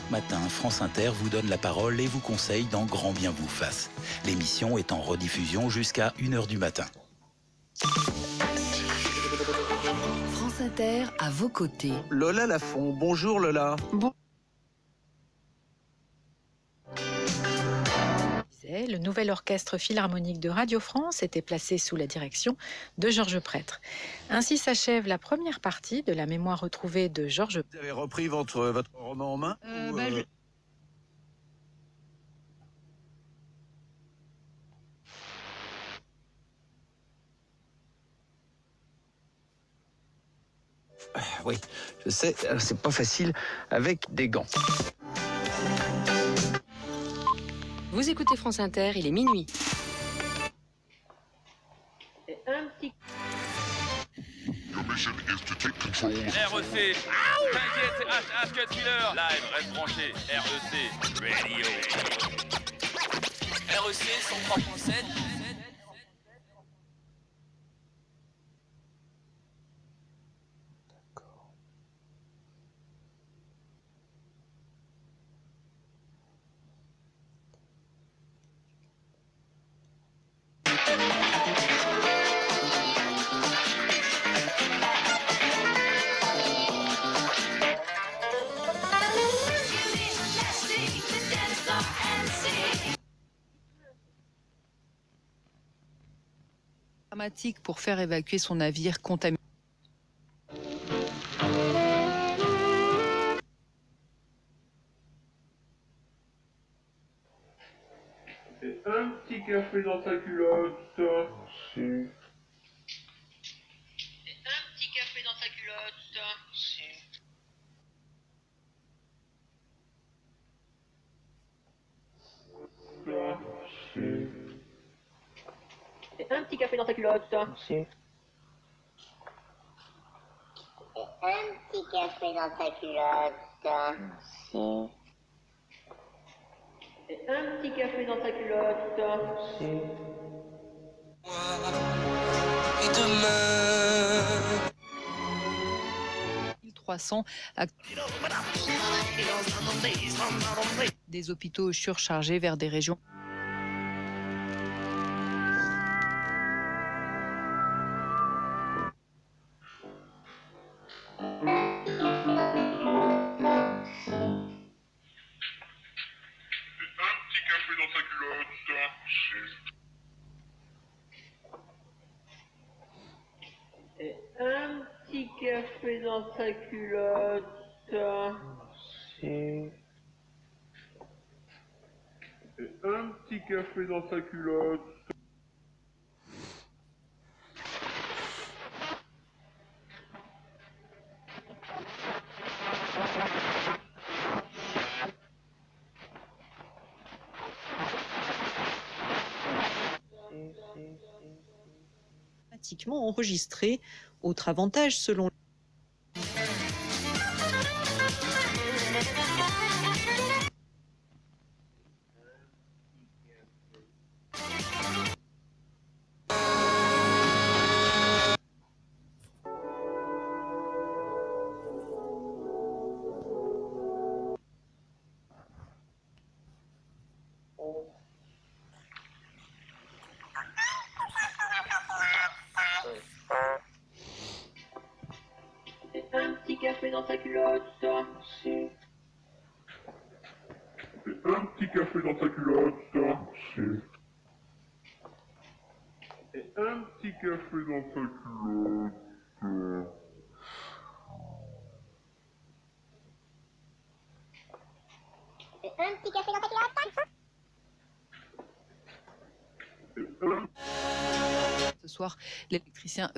Chaque matin, France Inter vous donne la parole et vous conseille dans Grand Bien vous fasse. L'émission est en rediffusion jusqu'à 1h du matin. France Inter à vos côtés. Lola Lafont, bonjour Lola. Le nouvel orchestre philharmonique de Radio France était placé sous la direction de Georges Prêtre. Ainsi s'achève la première partie de la mémoire retrouvée de Georges. Vous avez repris votre roman en main Oui, je sais, c'est pas facile avec des gants. Vous écoutez France Inter, il est minuit. REC, t'inquiète, c'est Ask Thriller. Live, reste branché. REC, Radio. REC 103.7. Dramatique pour faire évacuer son navire contaminé. Et un petit café dans ta culotte. Si. Et un petit café dans ta culotte. Si. Si. Et un petit café dans ta culotte. Merci. Et un petit café dans ta culotte. Merci. Et un petit café dans ta culotte. Merci. Et demain 1300 des hôpitaux surchargés vers des régions. Et un petit café dans ta culotte. Merci. Et un petit café dans ta culotte. Automatiquement enregistré. Autre avantage selon Un petit café dans ta culotte. Merci. Et un petit café dans ta culotte. Merci. Et un petit café dans ta culotte. Et un petit café dans ta culotte. Ce soir, l'électricien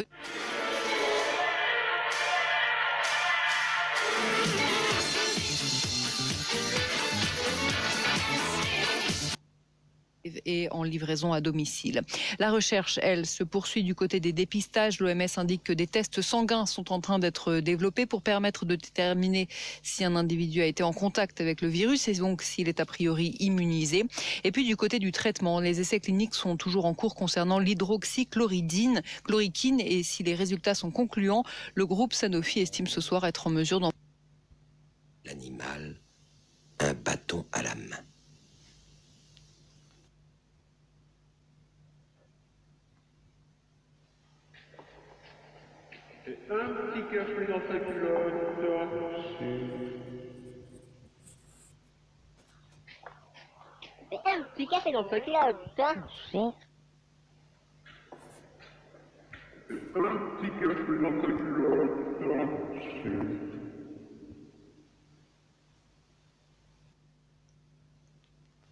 et en livraison à domicile. La recherche, elle, se poursuit du côté des dépistages. L'OMS indique que des tests sanguins sont en train d'être développés pour permettre de déterminer si un individu a été en contact avec le virus et donc s'il est a priori immunisé. Et puis du côté du traitement, les essais cliniques sont toujours en cours concernant l'hydroxychloroquine et si les résultats sont concluants, le groupe Sanofi estime ce soir être en mesure d'en... L'animal un bâton à la main. Et un petit café dans sa culotte. Et un petit café dans sa culotte. Un petit café dans sa culotte.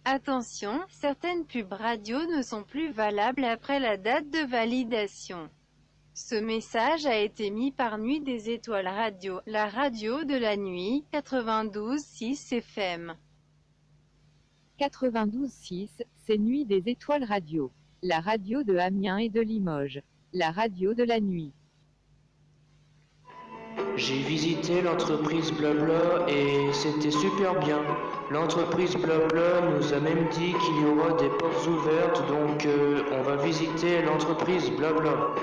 Attention, certaines pubs radio ne sont plus valables après la date de validation. Ce message a été mis par Nuit des Étoiles Radio, la radio de la nuit, 92.6 FM. 92.6, c'est Nuit des Étoiles Radio, la radio de Amiens et de Limoges, la radio de la nuit. J'ai visité l'entreprise Blabla et c'était super bien. L'entreprise Blabla nous a même dit qu'il y aura des portes ouvertes, donc on va visiter l'entreprise Blabla.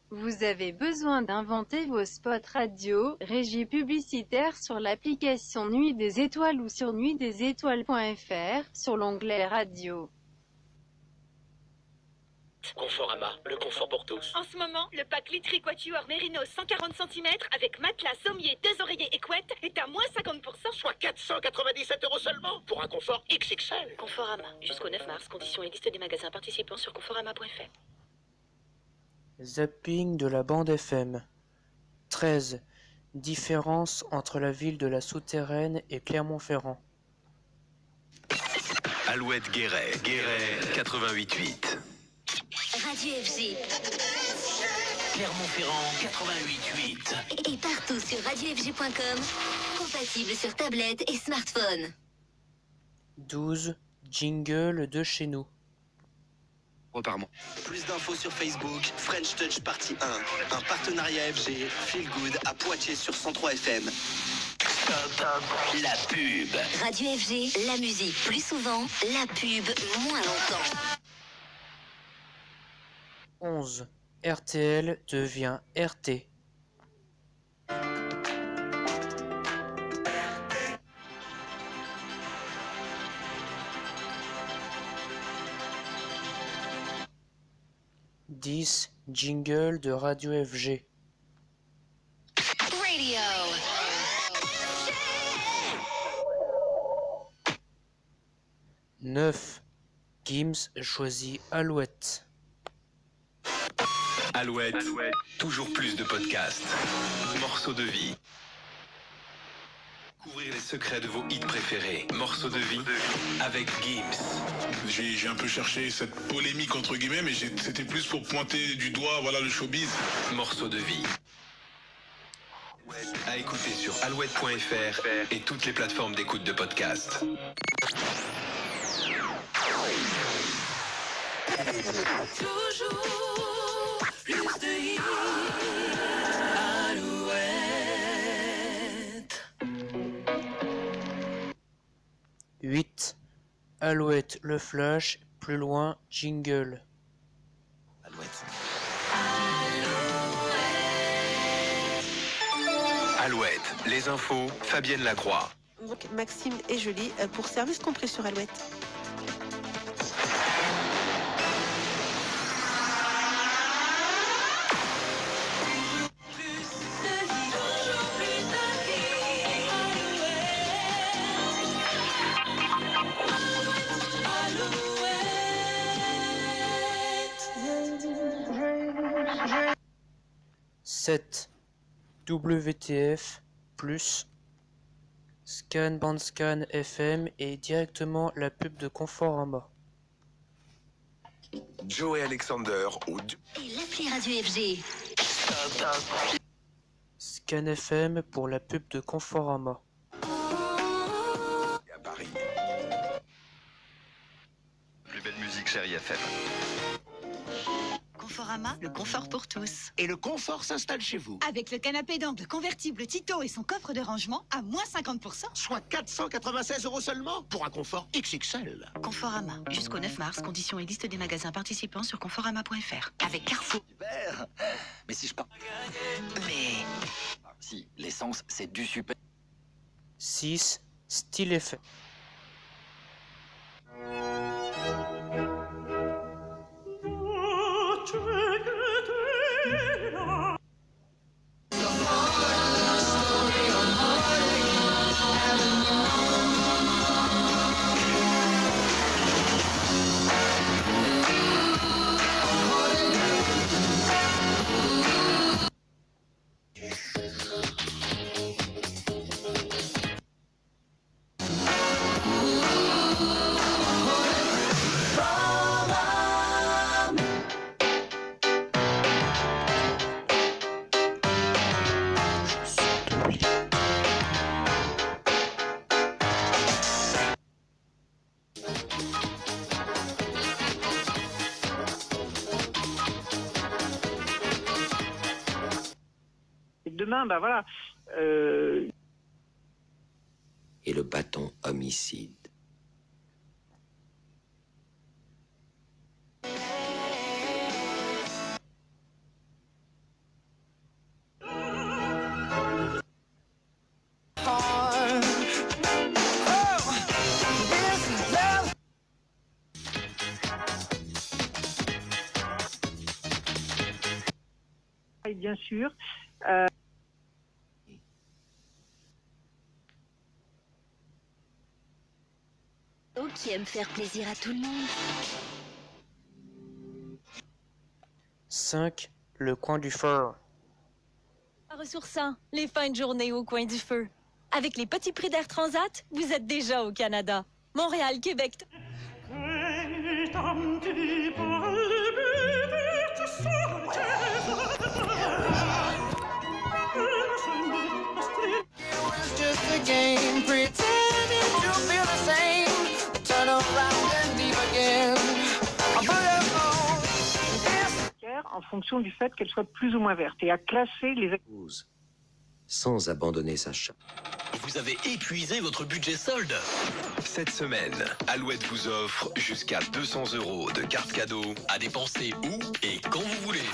Vous avez besoin d'inventer vos spots radio, régie publicitaire sur l'application Nuit des Étoiles ou sur nuitdesétoiles.fr, sur l'onglet radio. Conforama, le confort pour tous. En ce moment, le pack Litry Quatuor Mérinos 140 cm avec matelas, sommier, 2 oreillers et couette est à moins 50%. Soit 497 € seulement pour un confort XXL. Conforama, jusqu'au 9 mars, conditions et liste des magasins participants sur conforama.fr. Zapping de la bande FM. 13. Différence entre la ville de la Souterraine et Clermont-Ferrand. Alouette Guéret, 88.8. Radio FG. Clermont-Ferrand, 88.8. Et partout sur radiofg.com, compatible sur tablette et smartphone. 12. Jingle de chez nous. Reparement. Plus d'infos sur Facebook, French Touch Partie 1. Un partenariat FG, Feel Good à Poitiers sur 103 FM. Stop, la pub. Radio FG, la musique plus souvent, la pub moins longtemps. 11. RTL devient RT. Jingle de Radio FG. Radio. 9. Gims choisit Alouette. Alouette, toujours plus de podcasts. Morceaux de vie. Découvrir les secrets de vos hits préférés. Morceaux de vie avec Gims. J'ai un peu cherché cette polémique entre guillemets, mais c'était plus pour pointer du doigt, voilà, le showbiz. Morceaux de vie. À écouter sur alouette.fr et toutes les plateformes d'écoute de podcasts. Toujours plus de hits. Alouette. 8. Alouette, le flash, plus loin, jingle. Alouette. Alouette, les infos, Fabienne Lacroix. Donc Maxime et Julie pour service compris sur Alouette. WTF plus Scan Bandscan FM et directement la pub de Conforama. Joe et Alexander ou Et l'appli Radio FG. Scan FM pour la pub de Conforama. à Paris. Plus belle musique, chérie FM. Conforama, le confort pour tous. Et le confort s'installe chez vous. Avec le canapé d'angle convertible Tito et son coffre de rangement à moins 50%. Soit 496 € seulement pour un confort XXL. Conforama, jusqu'au 9 mars, conditions et liste des magasins participants sur conforama.fr. Avec Carrefour. Super. Mais si je pars... Mais... Si, l'essence, c'est du super. 6. Style effet. Demain, ben voilà. Et le bâton homicide. Et bien sûr. Qui aime faire plaisir à tout le monde. 5. Le coin du feu. Ressourçant, les fins de journée au coin du feu. Avec les petits prix d'Air Transat, vous êtes déjà au Canada. Montréal, Québec. En fonction du fait qu'elle soit plus ou moins verte et à classer les... Sans abandonner sa chatte. Vous avez épuisé votre budget solde. Cette semaine, Alouette vous offre jusqu'à 200 € de cartes cadeaux à dépenser où et quand vous voulez.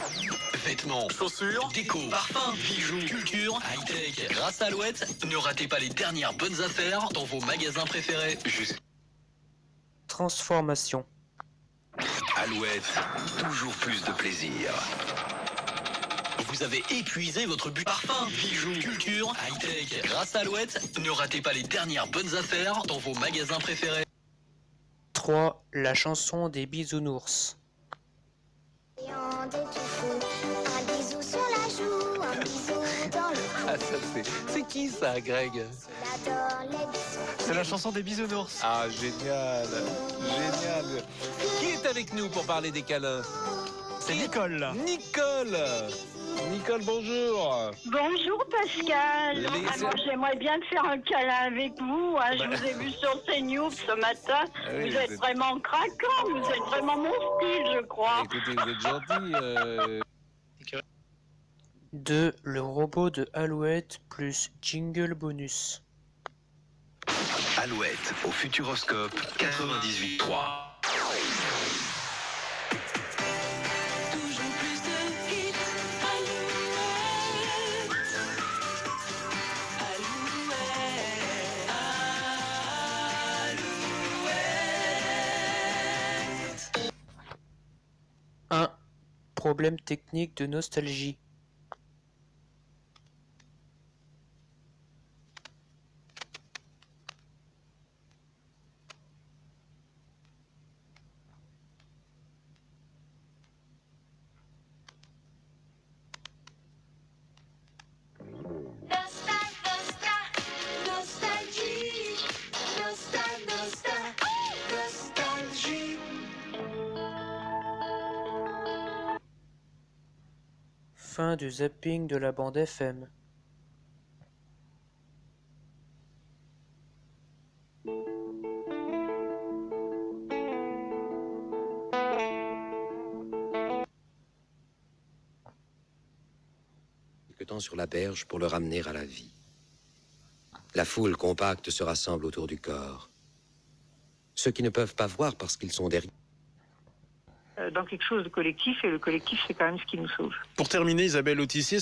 Vêtements, chaussures, déco, parfums, bijoux, culture, high-tech. Grâce à Alouette, ne ratez pas les dernières bonnes affaires dans vos magasins préférés. Transformation. Alouette, toujours plus de plaisir. Vous avez épuisé votre budget. Parfums, bijoux, culture, high-tech. Grâce à Alouette, ne ratez pas les dernières bonnes affaires dans vos magasins préférés. 3. La chanson des bisounours. Un bisou sur la joue, un bisou dans le cou. Ah, ça c'est qui ça, Greg? J'adore les bisous. C'est la chanson des bisounours. Ah, génial, génial. Qui est avec nous pour parler des câlins? C'est Nicole. Nicole. Nicole, bonjour. Bonjour Pascal. Moi, j'aimerais bien faire un câlin avec vous. Hein. Je vous ai vu sur CNews ce matin. Oui, vous êtes vraiment craquant. Vous êtes vraiment mon style, je crois. Écoutez, vous êtes gentil. 2. Le robot de Alouette plus jingle bonus. Alouette au Futuroscope 98.3. Problème technique de nostalgie. Fin du zapping de la bande FM. Quelque temps sur la berge pour le ramener à la vie. La foule compacte se rassemble autour du corps. Ceux qui ne peuvent pas voir parce qu'ils sont derrière. Dans quelque chose de collectif, et le collectif, c'est quand même ce qui nous sauve. Pour terminer, Isabelle Autissier,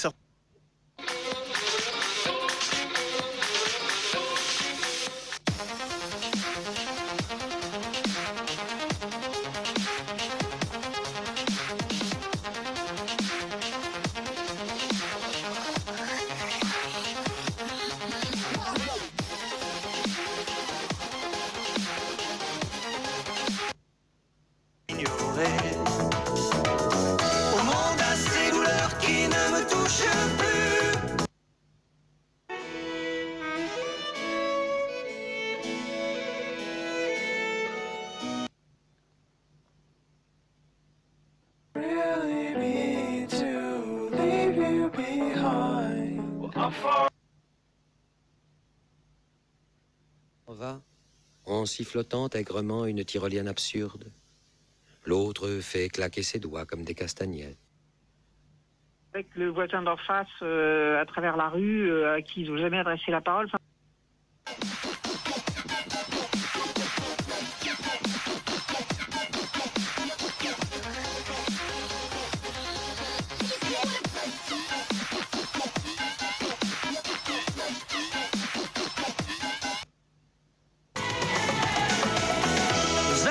On va, en sifflotant aigrement une tyrolienne absurde. L'autre fait claquer ses doigts comme des castagnettes. Avec le voisin d'en face, à travers la rue, à qui ils n'ont jamais adressé la parole.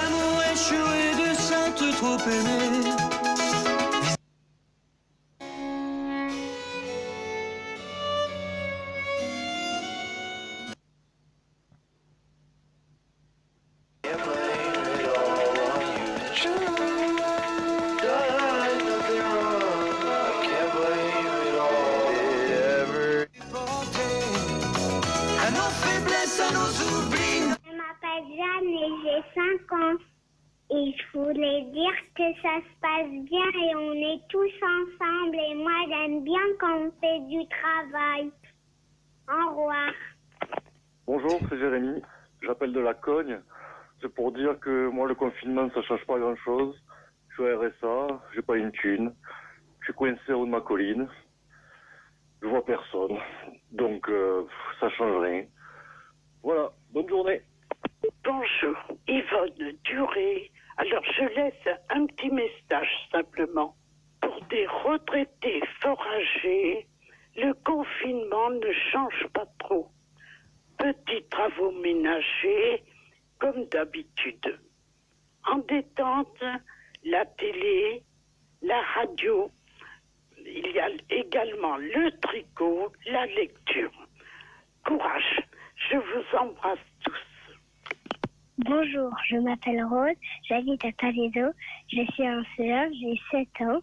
Amours échoués de saintes trop aimées. À nos faiblesses, à nos oublis. Je m'appelle Jeanne et j'ai 5 ans. Et je voulais dire que ça se passe bien et on est tous ensemble. Et moi, j'aime bien quand on fait du travail. Au revoir. Bonjour, c'est Jérémy. J'appelle de la Cogne. C'est pour dire que moi, le confinement, ça change pas grand-chose. Je suis au RSA, j'ai pas une thune. Je suis coincé au haut de ma colline. Je vois personne. Donc, ça change rien. Voilà, bonne journée. Bonjour, Yvonne Duré. Alors, je laisse un petit message simplement. Pour des retraités fort âgés, le confinement ne change pas trop. Petits travaux ménagers, comme d'habitude. En détente, la télé, la radio. Il y a également le tricot, la lecture. Courage, je vous embrasse tous. Bonjour, je m'appelle Rose, j'habite à Palaiso, je suis en CE1, j'ai 7 ans.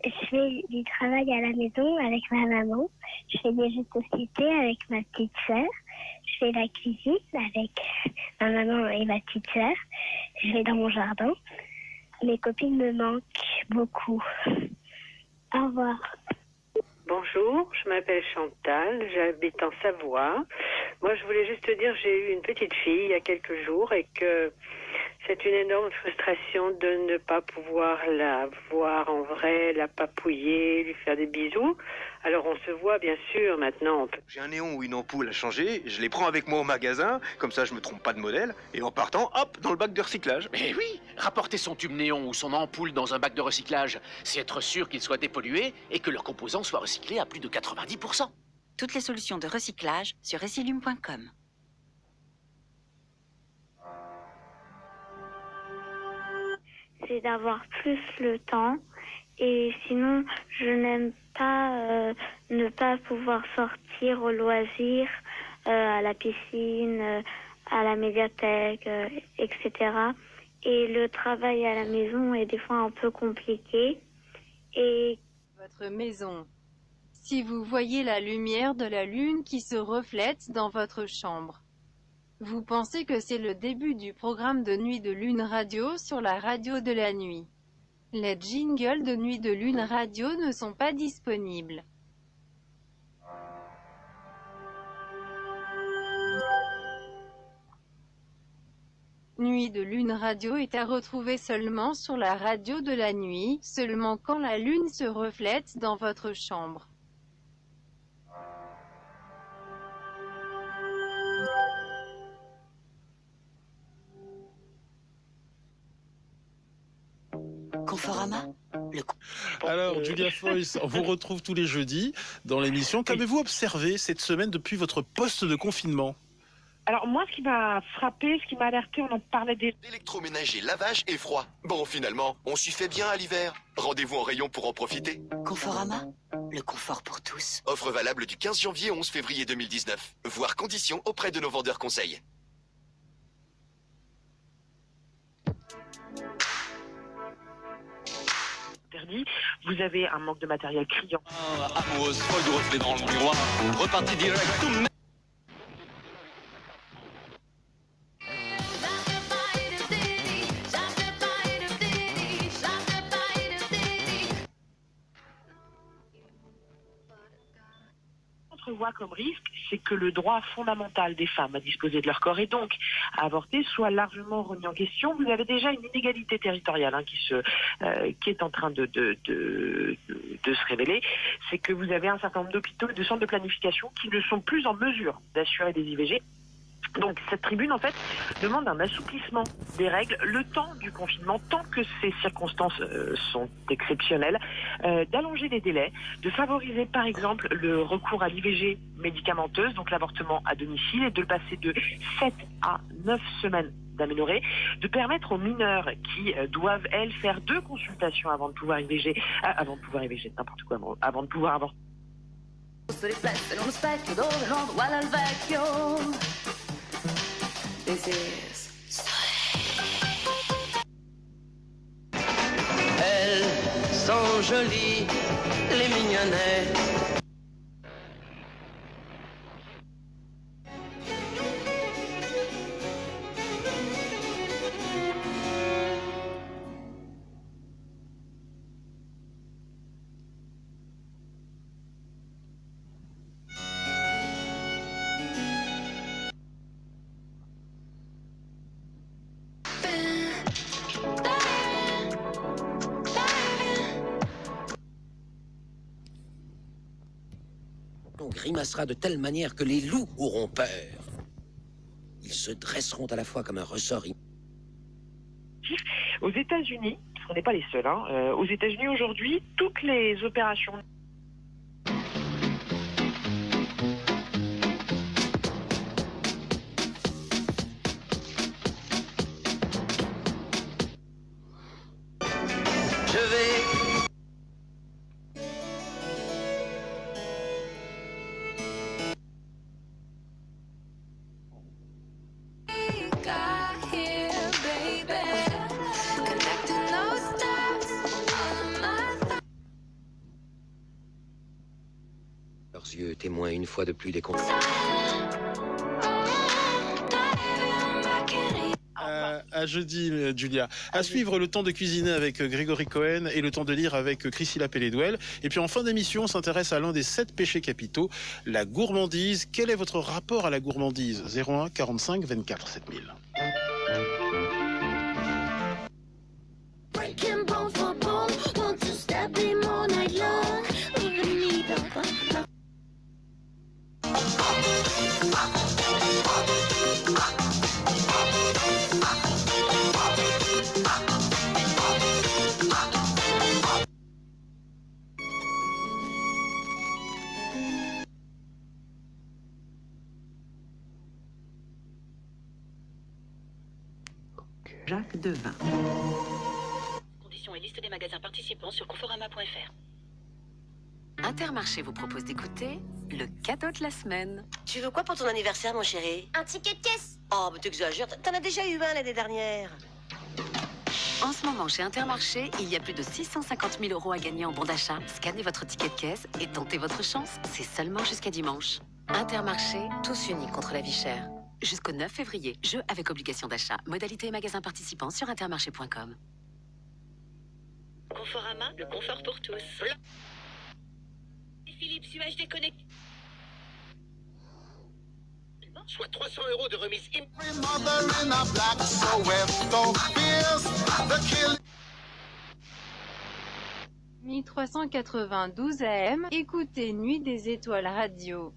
Je fais du travail à la maison avec ma maman, je fais des jeux de société avec ma petite sœur, je fais la cuisine avec ma maman et ma petite sœur, je vais dans mon jardin. Mes copines me manquent beaucoup. Au revoir. Bonjour, je m'appelle Chantal, j'habite en Savoie. Moi, je voulais juste te dire, j'ai eu une petite fille il y a quelques jours et que c'est une énorme frustration de ne pas pouvoir la voir en vrai, la papouiller, lui faire des bisous. Alors, on se voit, bien sûr, maintenant. J'ai un néon ou une ampoule à changer, je les prends avec moi au magasin, comme ça je me trompe pas de modèle, et en partant, hop, dans le bac de recyclage. Mais oui, rapporter son tube néon ou son ampoule dans un bac de recyclage, c'est être sûr qu'il soit dépollué et que leurs composants soient recyclés à plus de 90%. Toutes les solutions de recyclage sur recylume.com. C'est d'avoir plus le temps. Et sinon, je n'aime pas ne pas pouvoir sortir au loisir, à la piscine, à la médiathèque, etc. Et le travail à la maison est des fois un peu compliqué. Et Votre maison. Si vous voyez la lumière de la lune qui se reflète dans votre chambre, vous pensez que c'est le début du programme de Nuit de Lune Radio sur la radio de la nuit. Les jingles de Nuit de Lune Radio ne sont pas disponibles. Nuit de Lune Radio est à retrouver seulement sur la radio de la nuit, seulement quand la lune se reflète dans votre chambre. Conforama. Alors, Julia Foyce, on vous retrouve tous les jeudis dans l'émission. Qu'avez-vous observé cette semaine depuis votre poste de confinement? Alors moi, ce qui m'a frappé, ce qui m'a alerté, on en parlait des... Électroménager, lavage et froid. Bon, finalement, on s'y fait bien à l'hiver. Rendez-vous en rayon pour en profiter. Conforama, le confort pour tous. Offre valable du 15 janvier au 11 février 2019. Voir conditions auprès de nos vendeurs conseils. interdit. Vous avez un manque de matériel criant. Amoureuse, folle de reflet dans le miroir, reparti direct, tout le... entrevoit comme risque, c'est que le droit fondamental des femmes à disposer de leur corps et donc à avorter soit largement remis en question. Vous avez déjà une inégalité territoriale qui est en train de se révéler. C'est que vous avez un certain nombre d'hôpitaux et de centres de planification qui ne sont plus en mesure d'assurer des IVG. Donc cette tribune, en fait, demande un assouplissement des règles le temps du confinement, tant que ces circonstances sont exceptionnelles, d'allonger les délais, de favoriser par exemple le recours à l'IVG médicamenteuse, donc l'avortement à domicile, et de le passer de 7 à 9 semaines d'améliorer, de permettre aux mineurs qui doivent, elles, faire 2 consultations avant de pouvoir IVG, avant de pouvoir avorter. Elles sont jolies, les mignonnettes. On grimacera de telle manière que les loups auront peur. Ils se dresseront à la fois comme un ressort. Aux États-Unis, parce qu'on n'est pas les seuls, aux États-Unis aujourd'hui, toutes les opérations. Leurs yeux témoins une fois de plus des comptes. À jeudi, Julia. À suivre le temps de cuisiner avec Grégory Cohen et le temps de lire avec Chrissy Pelledouel. Et puis en fin d'émission, on s'intéresse à l'un des 7 péchés capitaux, la gourmandise. Quel est votre rapport à la gourmandise? 01 45 24 7000. Jacques Devin. Conditions et liste des magasins participants sur conforama.fr. Intermarché vous propose d'écouter le cadeau de la semaine. Tu veux quoi pour ton anniversaire, mon chéri? Un ticket de caisse. Oh, mais t'exagères, t'en as déjà eu un l'année dernière. En ce moment, chez Intermarché, il y a plus de 650 000 € à gagner en bon d'achat. Scannez votre ticket de caisse et tentez votre chance. C'est seulement jusqu'à dimanche. Intermarché, tous unis contre la vie chère. Jusqu'au 9 février, jeu avec obligation d'achat. Modalité et magasins participants sur intermarché.com. Conforama, le confort pour tous. Philips UHD Connect. Soit 300 € de remise. 1392 AM, écoutez Nuit des Étoiles Radio.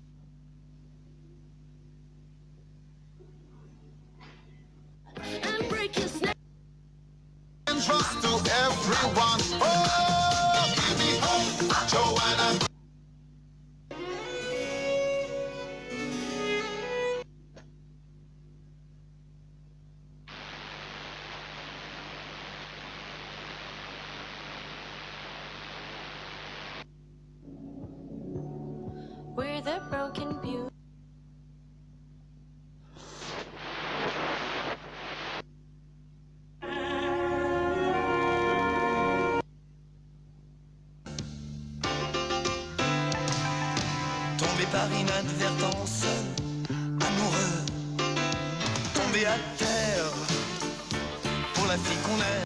Trust to everyone. Oh, give me hope, Joanna. We're the broken beauty. Tombé par inadvertance, amoureux, tombé à terre pour la fille qu'on aime.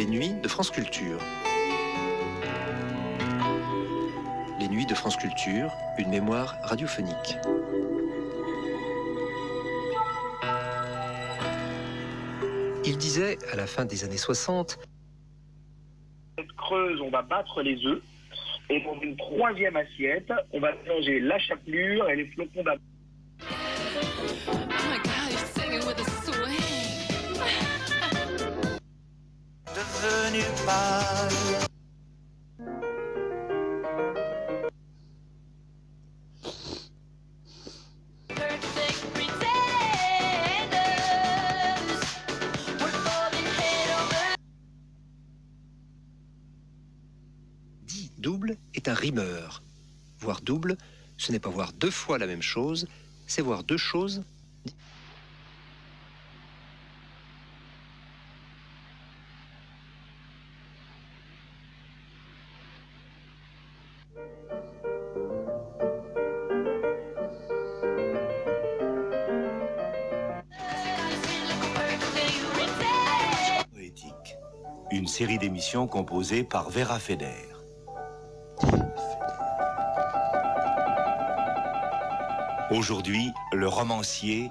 Les nuits de France Culture. Les nuits de France Culture, une mémoire radiophonique. Il disait, à la fin des années 60, cette creuse, on va battre les œufs, et dans une troisième assiette, on va mélanger la chapelure et les flocons d'avoine. Devenu pâle. double est un rimeur. Voir double, ce n'est pas voir deux fois la même chose, c'est voir deux choses. Poétique, une série d'émissions composée par Vera Feder. Aujourd'hui, le romancier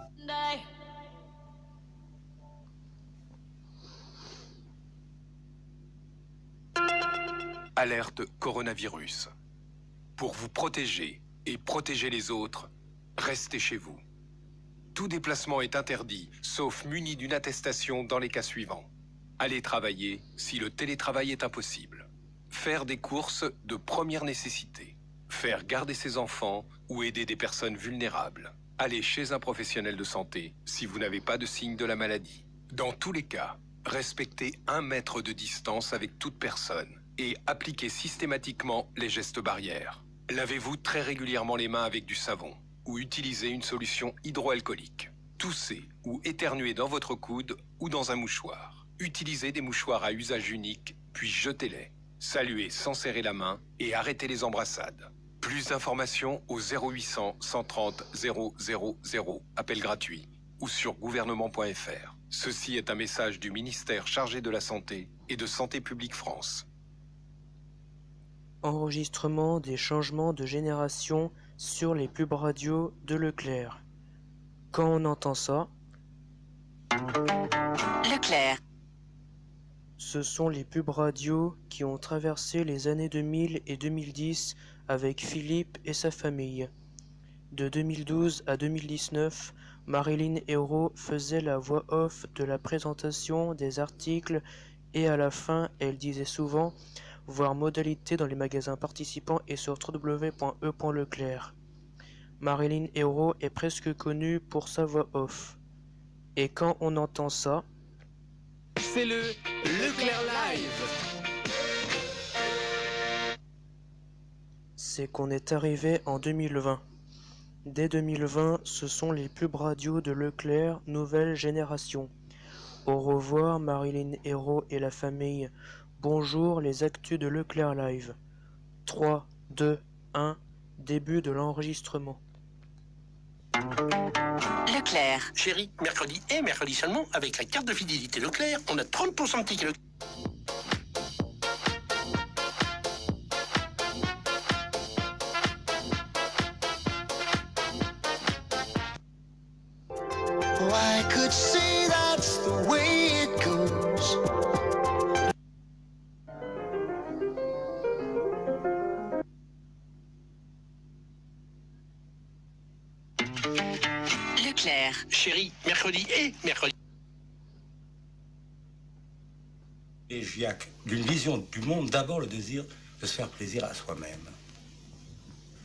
Alerte coronavirus. Pour vous protéger et protéger les autres, restez chez vous. Tout déplacement est interdit, sauf muni d'une attestation dans les cas suivants. Aller travailler si le télétravail est impossible. Faire des courses de première nécessité. Faire garder ses enfants ou aider des personnes vulnérables. Aller chez un professionnel de santé si vous n'avez pas de signe de la maladie. Dans tous les cas, respectez 1 mètre de distance avec toute personne et appliquez systématiquement les gestes barrières. Lavez-vous très régulièrement les mains avec du savon ou utilisez une solution hydroalcoolique. Toussez ou éternuez dans votre coude ou dans un mouchoir. Utilisez des mouchoirs à usage unique, puis jetez-les. Saluez sans serrer la main et arrêtez les embrassades. Plus d'informations au 0800 130 000, appel gratuit, ou sur gouvernement.fr. Ceci est un message du ministère chargé de la Santé et de Santé publique France. Enregistrement des changements de génération sur les pubs radio de Leclerc. Quand on entend ça... Leclerc. Ce sont les pubs radio qui ont traversé les années 2000 et 2010 avec Philippe et sa famille. De 2012 à 2019, Marilyn Hérault faisait la voix off de la présentation des articles et à la fin, elle disait souvent « voir modalité dans les magasins participants et sur www.e.leclerc ». Marilyn Hérault est presque connue pour sa voix off. Et quand on entend ça... C'est le Leclerc Live. C'est qu'on est arrivé en 2020. Dès 2020, ce sont les pubs radio de Leclerc, nouvelle génération. Au revoir Marilyn Hérault et la famille. Bonjour les actus de Leclerc Live. 3, 2, 1, début de l'enregistrement. Leclerc. Chérie, mercredi et mercredi seulement, avec la carte de fidélité Leclerc, on a 30% de tickets Leclerc. Oh, I could say that's the way it goes. Leclerc. Chérie, mercredi et mercredi. Et Giac, d'une vision du monde, d'abord le désir de se faire plaisir à soi-même.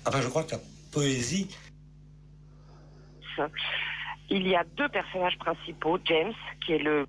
Enfin, je crois que la poésie... Il y a 2 personnages principaux, James, qui est le...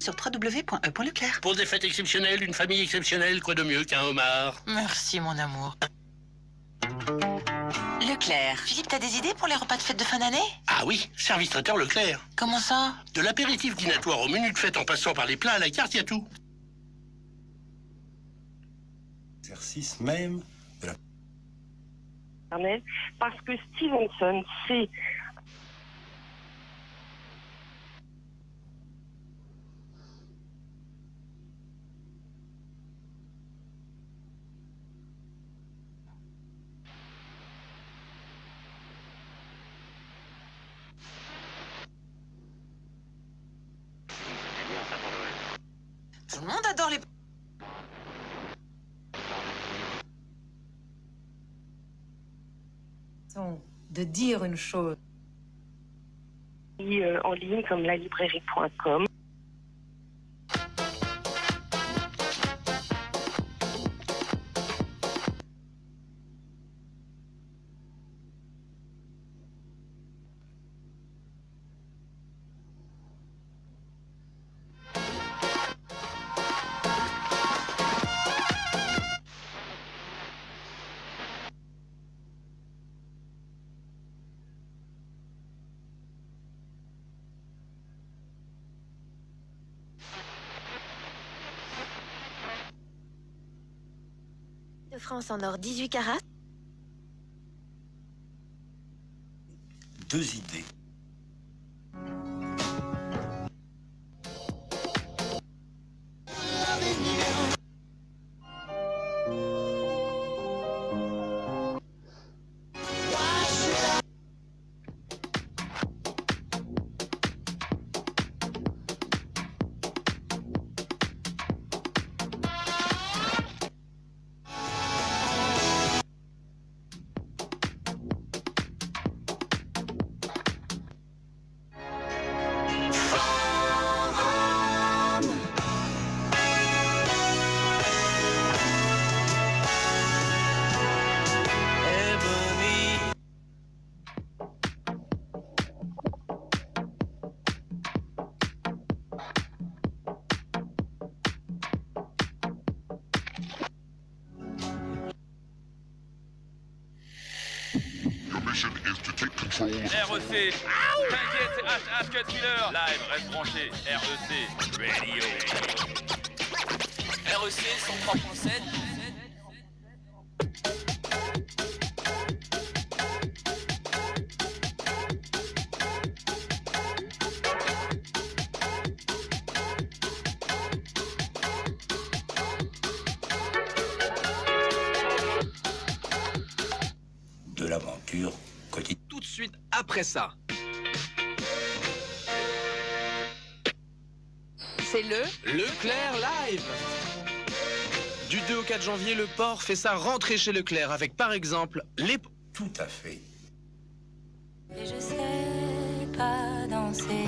sur www.e.leclerc. Pour des fêtes exceptionnelles, une famille exceptionnelle, quoi de mieux qu'un homard? Merci, mon amour. Leclerc. Philippe, t'as des idées pour les repas de fête de fin d'année? Ah oui, service traiteur Leclerc. Comment ça? De l'apéritif dînatoire au menu de fête en passant par les plats à la carte, il y a tout. Exercice même de la... Parce que Stevenson, c'est... Tout le monde adore les... De dire une chose. En ligne comme lalibrairie.com. De France en or 18 carats. 2 idées. REC, t'inquiète, c'est H4 Killer. Live, reste branché. REC, Radio. REC 103.7. De l'aventure quotidienne. Tout de suite après ça. C'est le Leclerc Live. Du 2 au 4 janvier, le port fait sa rentrée chez Leclerc avec par exemple les... Tout à fait. Et je sais pas danser.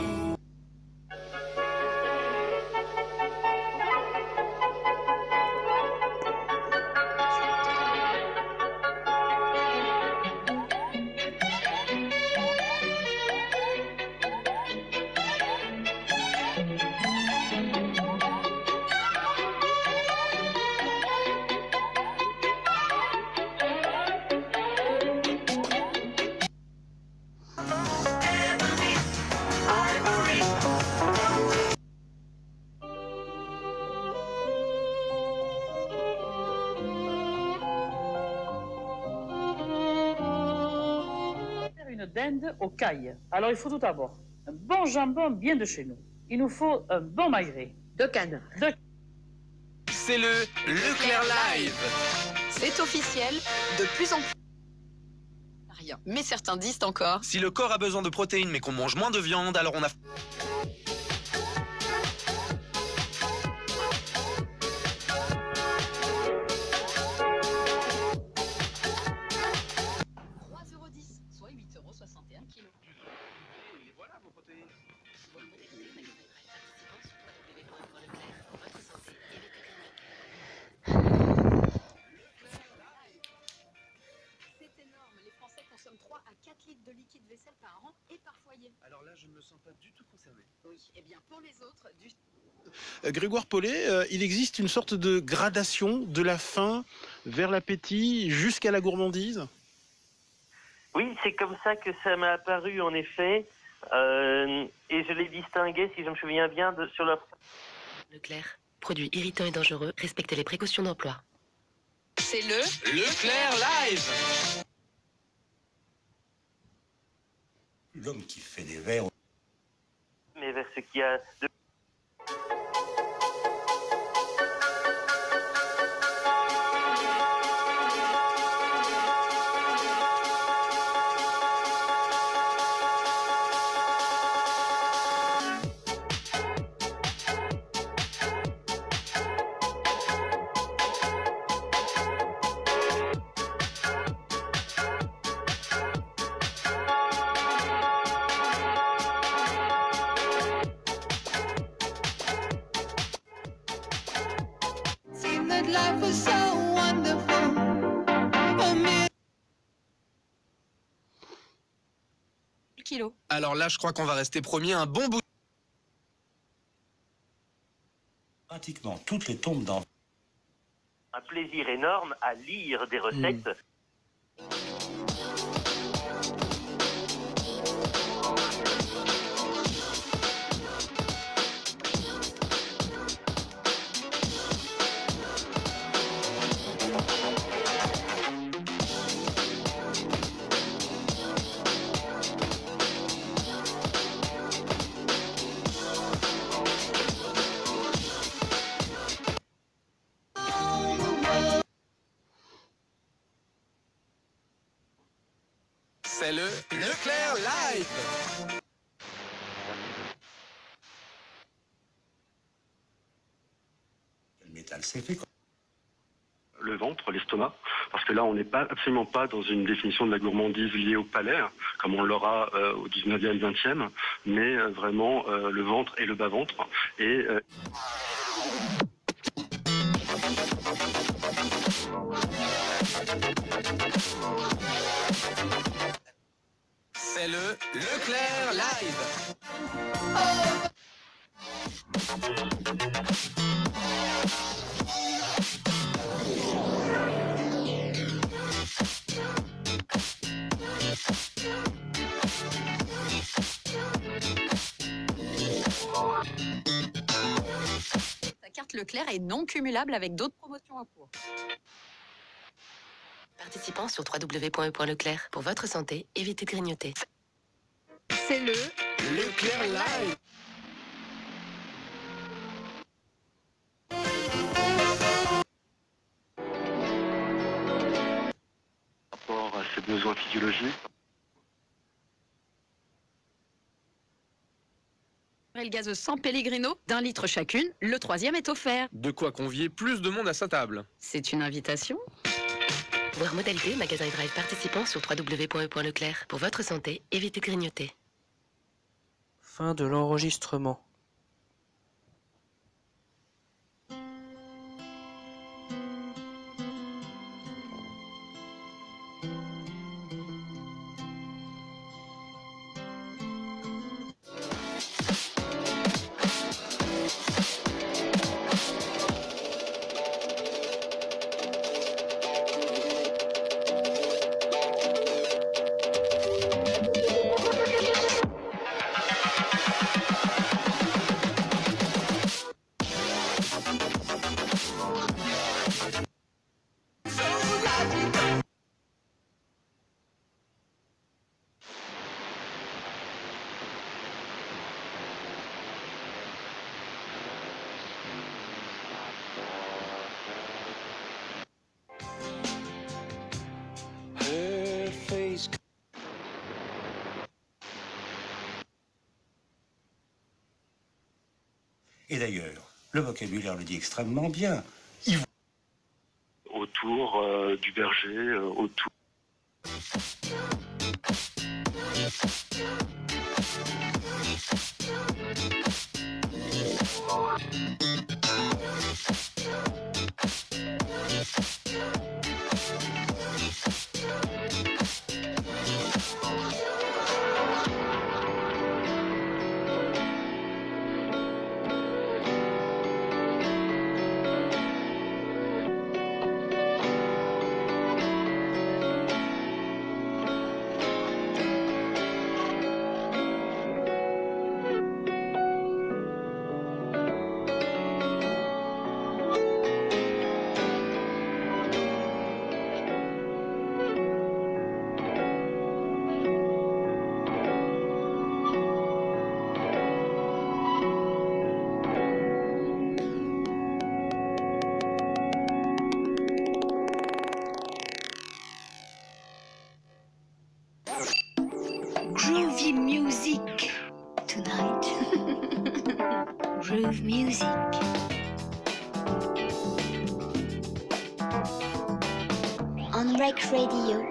Dinde aux cailles. Alors il faut tout d'abord un bon jambon bien de chez nous. Il nous faut un bon magret. De canard. C'est le Leclerc Live. C'est officiel, de plus en plus. Rien. Mais certains disent encore. Si le corps a besoin de protéines mais qu'on mange moins de viande, alors on a... C'est énorme. Les Français consomment 3 à 4 litres de liquide vaisselle par an et parfois Alors là, je ne me sens pas du tout concerné. Oui, eh bien pour les autres, du... Grégoire Paulet, il existe une sorte de gradation de la faim vers l'appétit jusqu'à la gourmandise? Oui, c'est comme ça que ça m'a apparu en effet. Et je l'ai distingué, si je me souviens bien, sur leur... Leclerc, produit irritant et dangereux, respectez les précautions d'emploi. C'est le Leclerc Live. L'homme qui fait des verres. Mais vers ce qu'il y a de... Alors là, je crois qu'on va rester premier un bon bout. Pratiquement toutes les tombes dans... Un plaisir énorme à lire des recettes. C'est le Leclerc Live. Le métal, c'est fait. Le ventre, l'estomac, parce que là on n'est pas absolument pas dans une définition de la gourmandise liée au palais, comme on l'aura au 19e, 20e, mais vraiment le ventre et le bas-ventre. Et C'est le Leclerc Live. Ta carte Leclerc est non cumulable avec d'autres promotions en cours. Participants sur www.e.leclerc. Pour votre santé, évitez de grignoter. C'est le Leclerc Live. par rapport à ses besoins physiologiques. Le gazeuse sans Pellegrino, d'1 litre chacune, le 3e est offert. De quoi convier plus de monde à sa table. C'est une invitation. Voir modalité, magasin et drive participants sur www.e.leclerc. Pour votre santé, évitez de grignoter. Fin de l'enregistrement. Et d'ailleurs, le vocabulaire le dit extrêmement bien. Autour du berger, autour... Groove music. On Rec Radio.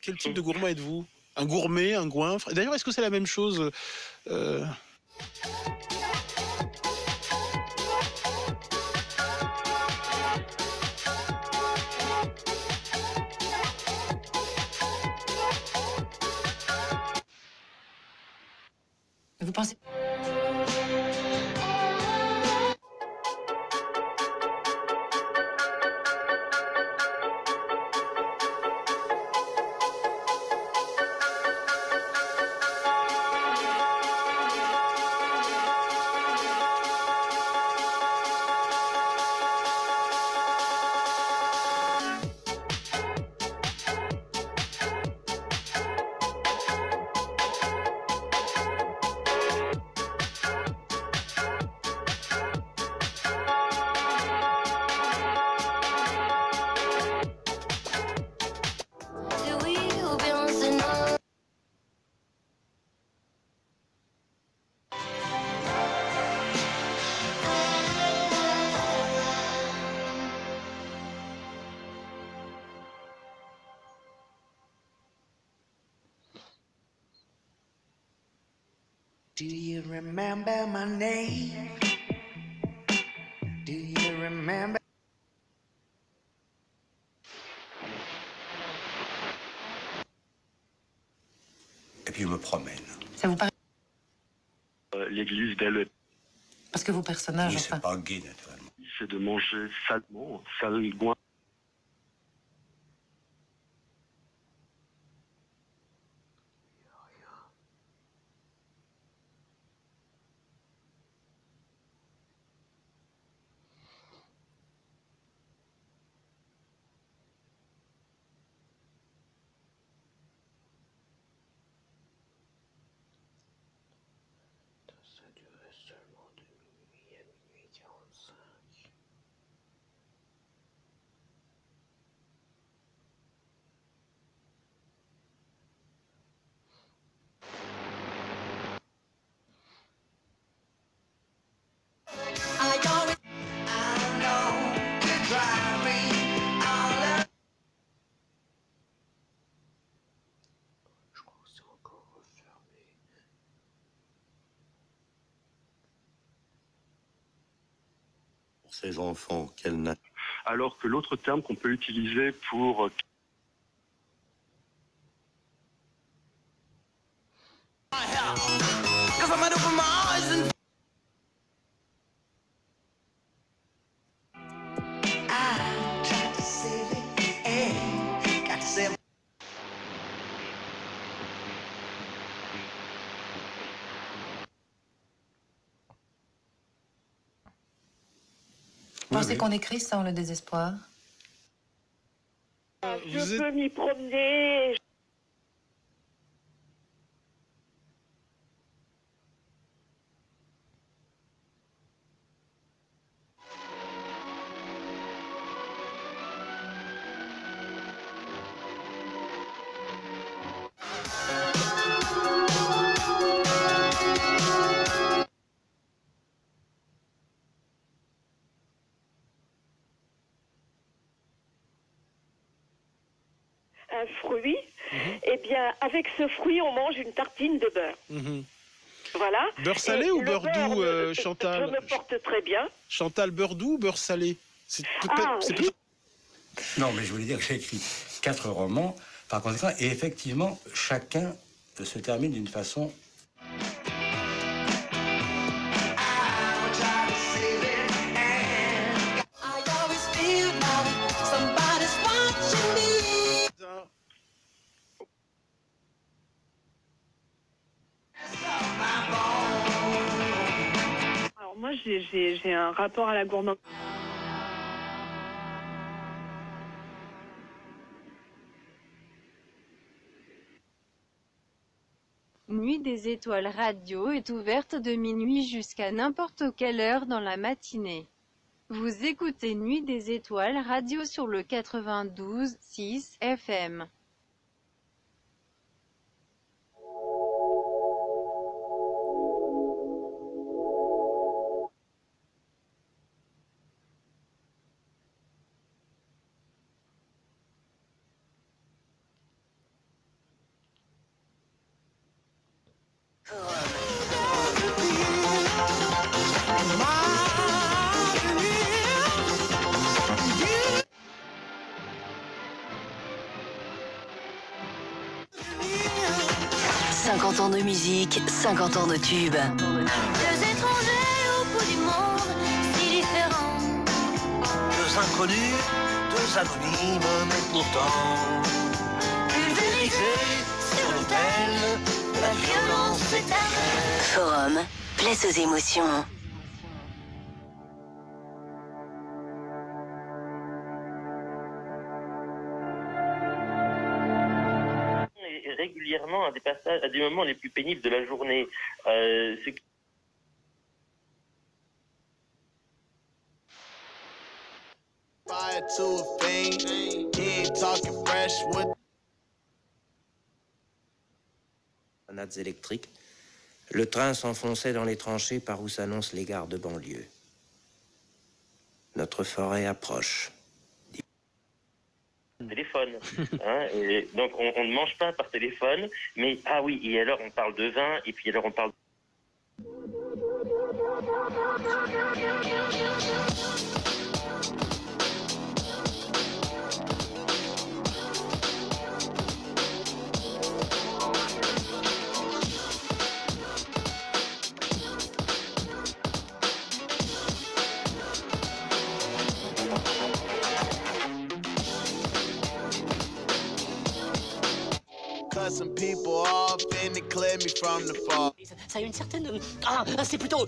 Quel type de gourmand êtes-vous? Un gourmet, un goinfre? D'ailleurs, est-ce que c'est la même chose Vous pensez... Do you remember my name? Do you remember? Et puis je me promène. Ça vous paraît... L'église d'elle, Parce que vos personnages... Oui, c'est pas gay, naturellement. c'est de manger salement, sale goin. Ces enfants qu'elle n'a. Alors que l'autre terme qu'on peut utiliser pour Vous pensez qu'on écrit sans le désespoir? Je peux m'y promener. Un fruit, eh bien, avec ce fruit, on mange une tartine de beurre. Voilà. Beurre salé ou beurre doux, Chantal? Je me porte très bien. Chantal, beurre doux ou beurre salé? Non, mais je voulais dire que j'ai écrit 4 romans, par conséquent, et effectivement, chacun se termine d'une façon. j'ai un rapport à la gourmandise. Nuit des étoiles radio est ouverte de minuit jusqu'à n'importe quelle heure dans la matinée. Vous écoutez Nuit des étoiles radio sur le 92.6 FM. Ans de musique, 50 ans de tubes. Deux étrangers au bout du monde, si différents. Deux inconnus, deux anonymes, mais pourtant pulvérisés sur l'autel de la violence éternelle. Forum, place aux émotions. Régulièrement à des passages, à des moments les plus pénibles de la journée. Grenades électriques. Le train s'enfonçait dans les tranchées par où s'annoncent les gares de banlieue. Notre forêt approche. Téléphone. Hein, et donc on ne mange pas par téléphone, mais ah oui, et alors on parle de vin, et puis alors on parle... Some people off and they clear me from the fall. Ça a une certaine... Ah, c'est plutôt...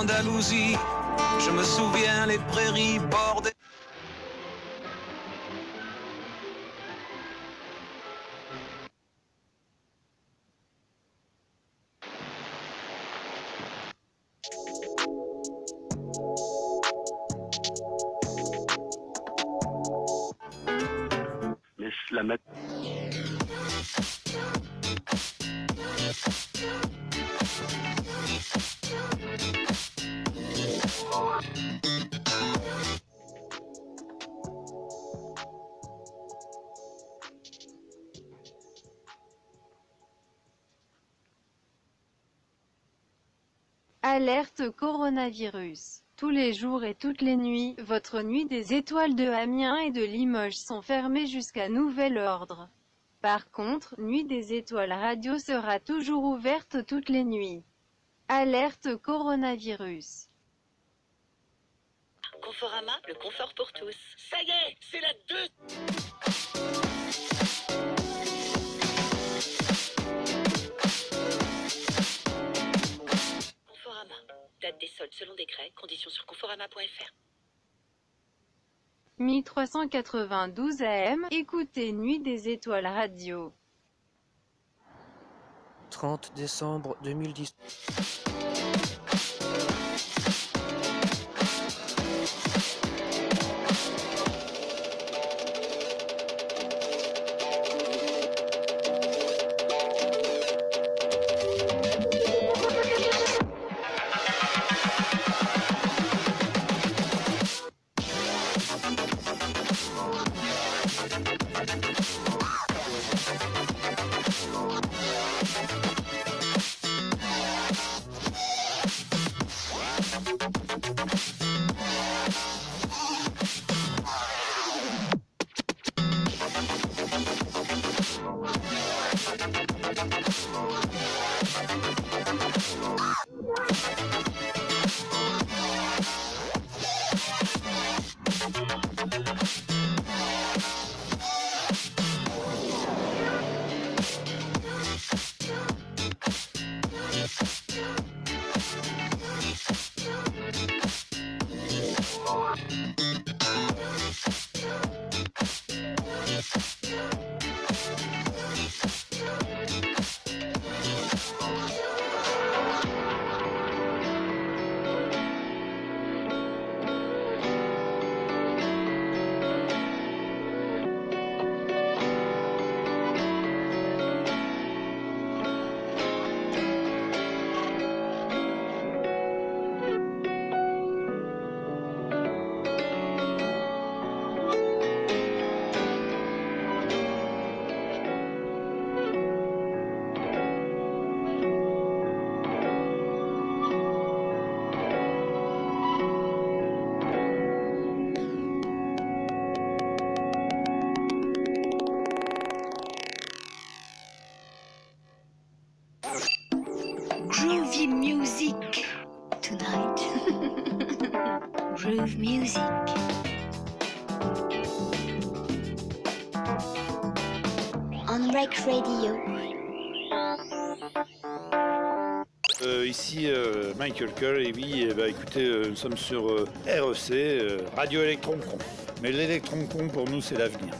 Andalousie, je me souviens les prairies bordées. Mais la mat... Alerte coronavirus. Tous les jours et toutes les nuits, votre nuit des étoiles de Amiens et de Limoges sont fermées jusqu'à nouvel ordre. Par contre, Nuit des étoiles radio sera toujours ouverte toutes les nuits. Alerte coronavirus. Conforama, le confort pour tous. Ça y est, c'est la 2. Conforama, date des soldes selon décret, conditions sur conforama.fr. 1392 AM, écoutez Nuit des étoiles radio. 30 décembre 2010. groovy music tonight. Groove music. On Rec Radio. Ici Michael Curl, et oui, écoutez, nous sommes sur REC, Radio Electron Con. Mais l'électron con pour nous, c'est l'avenir.